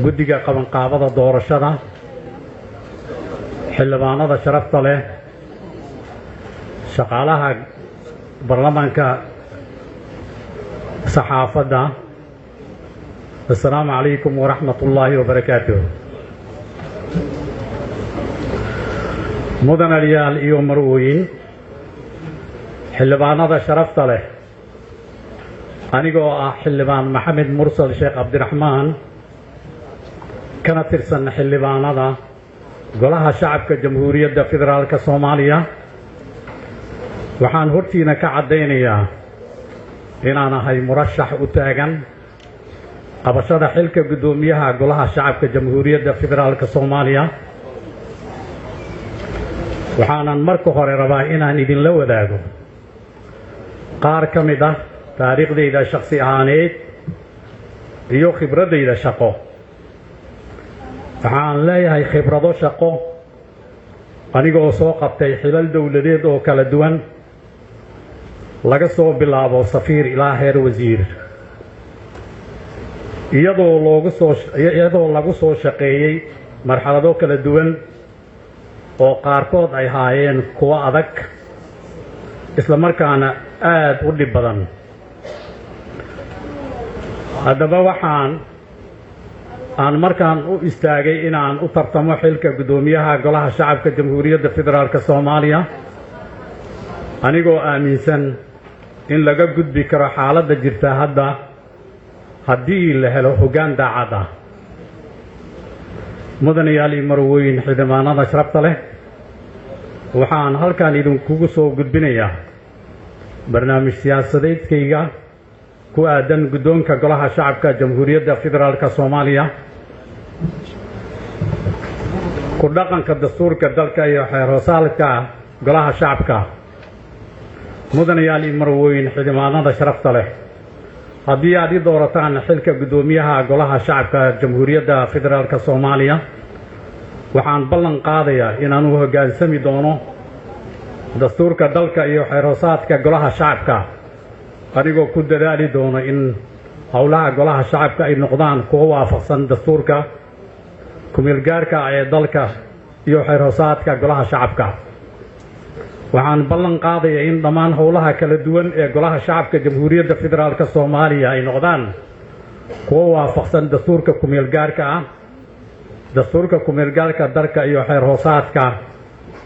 guddiga qabanqaabada doorashada xildhibaanada sharafta leh shaqaalaha baarlamaanka saxaafadda assalaamu calaykum waraxmatullaahi wabarakaatuh mudanayaal iyo marwooyin xildhibaanada sharafta leh anigoo ah xildhibaan maxamed mursal sheekh cabdiraxmaan kana tirsan xildhibaanada golaha shacabka jamhuuriyadda federaalka soomaaliya waxaan hortiina ka caddaynayaa inaan ahay murashax u taagan qabashada xilka guddoomiyaha golaha shacabka jamhuuriyadda federaalka soomaaliya waxaanan marka hore rabaa inaan idinla wadaago qaar ka mid ah taariikhdayda shakhsi ahaaneed iyo khibraddayda shaqo waxaan leeyahay khibrado shaqo anigoo soo qabtay xilal dowladeed oo kala duwan laga soo bilaabo safiir ilaa heer wasiir iyadoo lagu soo shaqeeyey marxalado kala duwan oo qaarkood ay haayeen kuwo adag isla markaana aad u dhib badan haddaba waxaan markaan u istaagay inaan u tartamo xilka guddoomiyaha golaha shacabka jamhuuriyadda federaalka soomaaliya anigoo aaminsan in laga gudbi karo xaaladda jirta hadda haddii la helo hoggaan daacad ah mudanayaal iyo marwooyin xildhibaanada sharafta leh waxaan halkan idinkugu soo gudbinayaa barnaamij siyaasadeedkayga ku aadan guddoonka golaha shacabka jamhuuriyadda federaalka soomaaliya ku dhaqanka dastuurka dalka iyo xeer-hoosaalka golaha shacabka mudanayaal iyo marwooyin xildhibaanada sharafta leh haddii aad ii doorataan xilka guddoomiyaha golaha shacabka jamhuuriyadda federaalka soomaaliya waxaan ballan qaadayaa inaan u hoggaansami doono dastuurka dalka iyo xeer-hoosaadka golaha shacabka anigoo ku dadaali doono in howlaha golaha shacabka ay noqdaan kuwo waafaqsan dastuurka ku-meelgaarka ee dalka iyo xeer-hoosaadka golaha shacabka waxaan ballan qaadayaa in dhammaan howlaha kala duwan ee golaha shacabka jamhuuriyadda federaalka soomaaliya ay noqdaan kuwo waafaqsan dastuurka ku-meelgaarka ah dastuurka ku-meelgaarka dalka iyo xeer-hoosaadka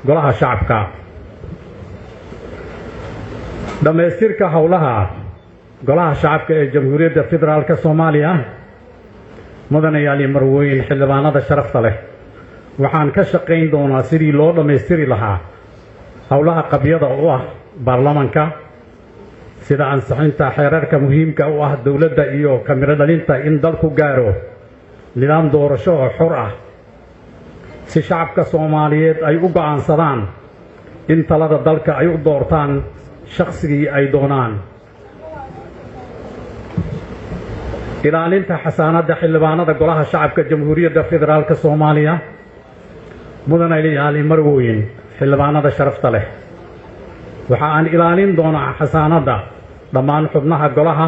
golaha shacabka dhammaystirka howlaha golaha shacabka ee jamhuuriyadda federaalka soomaaliya mudanayaal iyo marwooyin xildhibaanada sharafta leh waxaan ka shaqayn doonaa sidii loo dhammaystiri lahaa howlaha qabyada u ah baarlamanka sida ansixinta xeerarka muhiimka u ah dowladda iyo kamiro dhalinta in dalku gaaro nidaam doorasho oo xor ah si shacabka soomaaliyeed ay u go'aansadaan in talada dalka ay u doortaan shaqsigii ay doonaan ilaalinta xasaanadda xildhibaanada golaha shacabka jamhuuriyadda federaalka soomaaliya mudanayaal iyo marwooyin xildhibaanada sharafta leh waxa aan ilaalin doonaa xasaanadda dhammaan xubnaha golaha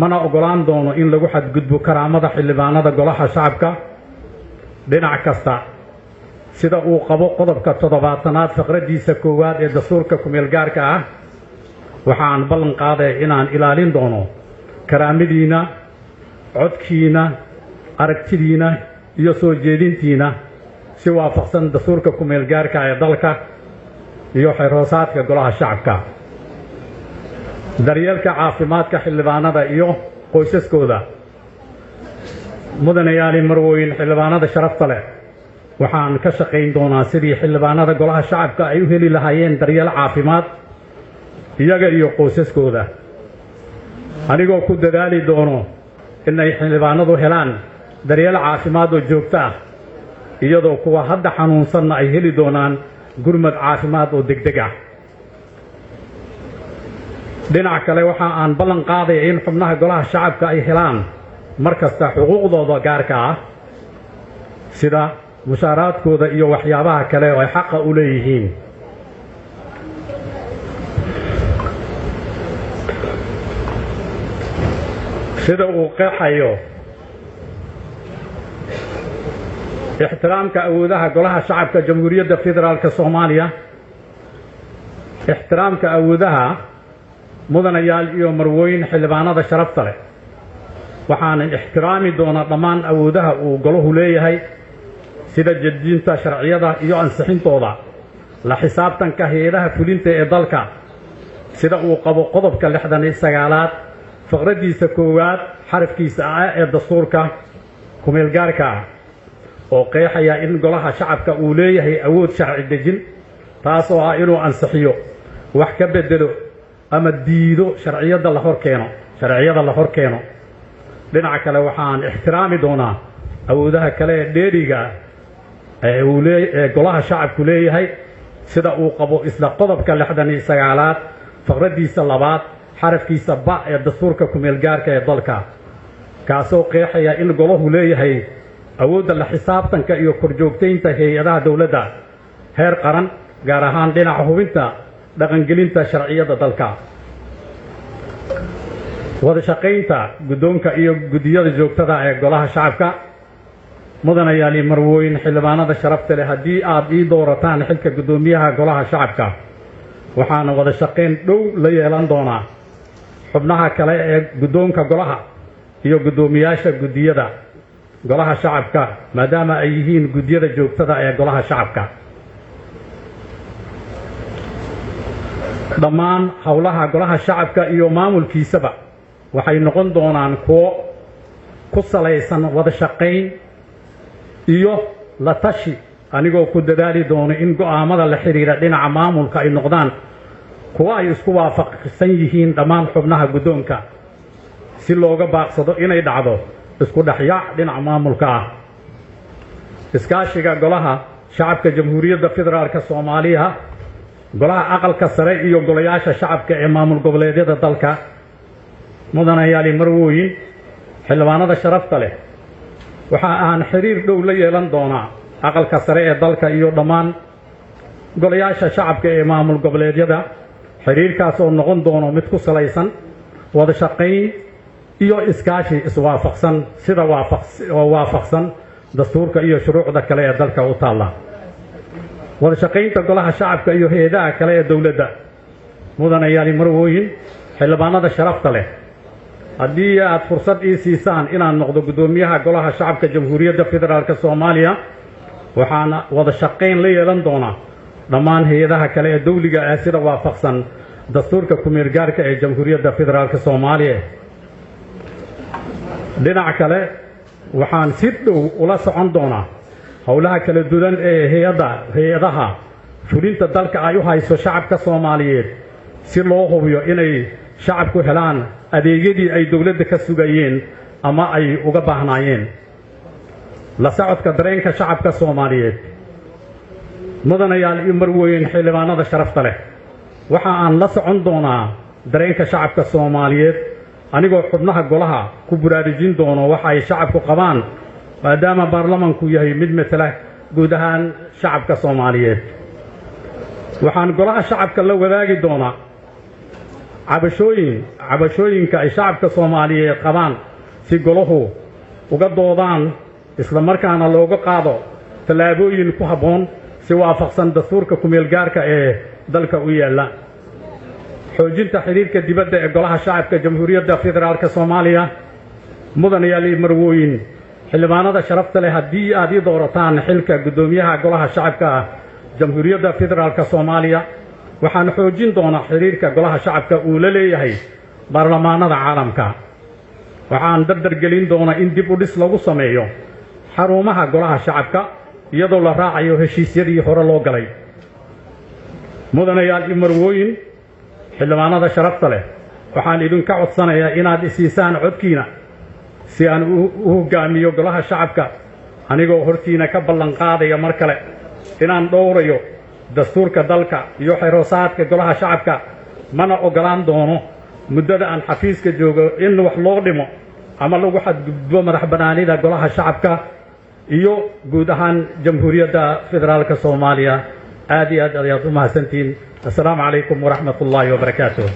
mana ogolaan doono in lagu xadgudbo karaamada xildhibaanada golaha shacabka dhinac kasta sida uu qabo qodobka 7aad faqraddiisa 1 ee dastuurka ku-meelgaarka ah waxaan ballan qaaday inaan ilaalin doono karaamadiina codkiina aragtidiina iyo soo jeedintiina si waafaqsan dastuurka ku-meelgaarka ee dalka iyo xeer-hoosaadka golaha shacabka daryeelka caafimaadka xildhibaanada iyo qoysaskooda mudanayaal iyo marwooyin xildhibaanada sharafta leh waxaan ka shaqayn doonaa sidii xildhibaanada golaha shacabka ay u heli lahaayeen daryeel caafimaad iyaga iyo qoysaskooda anigoo ku dadaali doono inay xildhibaanadu helaan daryeel caafimaad oo joogto ah iyadoo kuwa hadda xanuunsanna ay heli doonaan gurmad caafimaad oo degdeg ah dhinaca kale waxa aan ballan qaadaya in xubnaha golaha shacabka ay helaan mar kasta xuquuqdooda gaarka ah sida mushaaraadkooda iyo waxyaabaha kale oo ay xaqa u leeyihiin sida uu qeexayo ixtiraamka awoodaha golaha shacabka jamhuuriyadda federaalka soomaaliya ixtiraamka awoodaha mudanayaal iyo marwooyin xildhibaanada sharafta leh waxaan ixtiraami doonaa dhammaan awoodaha uu golahu leeyahay sida jedinta sharciyada iyo ansixintooda la xisaabtanka hay-adaha fulinta ee dalka sida uu qabo qodobka 69aad faqradiisa koowaad xarafkiisa ah ee dastuurka kumeelgaarka ah oo qeexaya in golaha shacabka uu leeyahay awood sharci dejin taas oo ah inuu ansixiyo wax ka bedelo ama diido sharciyada la hor keeno dhinaca kale waxaan ixtiraami doonaa awoodaha kale ee dheeriga ee golaha shacabku leeyahay sida uu qabo isla qodobka 69aad faqradiisa labaad xarafkiisa ba ee dastuurka kumeelgaarka ee dalka kaasoo qeexaya in golahu leeyahay awoodda la xisaabtanka iyo korjoogtaynta hay-adaha dowladda heer qaran gaar ahaan dhinaca hubinta dhaqangelinta sharciyada dalka wada shaqaynta guddoonka iyo guddiyada joogtada ee golaha shacabka mudanayaal iyo marwooyin xildhibaanada sharafta leh haddii aad ii doorataan xilka guddoomiyaha golaha shacabka waxaana wada shaqayn dhow la yeelan doonaa xubnaha kale ee guddoonka golaha iyo guddoomiyaasha guddiyada golaha shacabka maadaama ay yihiin guddiyada joogtada ee golaha shacabka dhammaan howlaha golaha shacabka iyo maamulkiisaba waxay noqon doonaan kuwo ku salaysan wada shaqayn iyo la tashi anigoo ku dadaali doono in go'aamada la xiriira dhinaca maamulka ay noqdaan kuwa ay isku waafaqsan yihiin dhammaan xubnaha guddoonka si looga baaqsado inay dhacdo isku dhexyaac dhinaca maamulka ah iskaashiga golaha shacabka jamhuuriyadda federaalka soomaaliya golaha aqalka sare iyo golayaasha shacabka ee maamul goboleedyada dalka mudanayaal marwooyin xildhibaanada sharafta leh waxa aan xiriir dhow la yeelan doonaa aqalka sare ee dalka iyo dhammaan golayaasha shacabka ee maamul goboleedyada xiriirkaas oo noqon doono mid ku salaysan wada shaqayn iyo iskaashi iswaafaqsan sida waafaqsan dastuurka iyo shuruucda kale ee dalka u taalla wada shaqaynta golaha shacabka iyo hay-adaha kale ee dowladda mudanayaal marwooyin xildhibaanada sharafta leh haddii aad fursad ii siisaan inaan noqdo guddoomiyaha golaha shacabka jamhuuriyadda federaalka soomaaliya waxaana wada shaqayn la yeelan doonaa dhammaan hay-adaha kale ee dawliga ah sida waafaqsan dastuurka kumeelgaarka ee jamhuuriyadda federaalka soomaaliya dhinaca kale waxaan si dhow ula socon doonaa howlaha kala duwan ee hay-adaha fulinta dalka ay u hayso shacabka soomaaliyeed si loo hubiyo inay shacabku helaan adeegyadii ay dowladda ka sugayeen ama ay uga baahnaayeen la socodka dareenka shacabka soomaaliyeed mudanayaal iyo marwooyin xildhibaanada sharafta leh waxa aan la socon doonaa dareenka shacabka soomaaliyeed anigoo xubnaha golaha ku baraarujin doono waxa ay shacabku qabaan maadaama baarlamanku yahay mid matala guud ahaan shacabka soomaaliyeed waxaan golaha shacabka la wadaagi doonaa cabashooyinka ay shacabka soomaaliyeed qabaan si golahu uga doodaan isla markaana looga qaado tallaabooyin ku habboon si waafaqsan dastuurka kumeelgaarka ee dalka u yaalla xoojinta xiriirka dibadda ee golaha shacabka jamhuuriyadda federaalka soomaaliya mudanayaal marwooyin xildhibaanada sharafta leh haddii aad ii doorataan xilka guddoomiyaha golaha shacabka jamhuuriyadda federaalka soomaaliya waxaan xoojin doonaa xiriirka golaha shacabka uu la leeyahay baarlamaanada caalamka waxaan dardargelin doonaa in dib u dhis lagu sameeyo xarumaha golaha shacabka iyadoo la raacayo heshiisyadii hore loo galay mudanayaal iyo marwooyin xildhibaanada sharafta leh waxaan idinka codsanayaa inaad isiisaan codkiina si aan u hoggaamiyo golaha shacabka anigoo hortiina ka ballan qaadaya mar kale inaan dhowrayo dastuurka dalka iyo xeroosaadka golaha shacabka mana ogolaan doono muddada aan xafiiska joogo in wax loo dhimo ama lagu xadgudbo madax bannaanida golaha shacabka iyo guud ahaan jamhuuriyadda federaalka soomaaliya aad iyo aad ayaad u mahadsantihiin assalaamu calaykum waraxmat ullaahi wabarakaatuh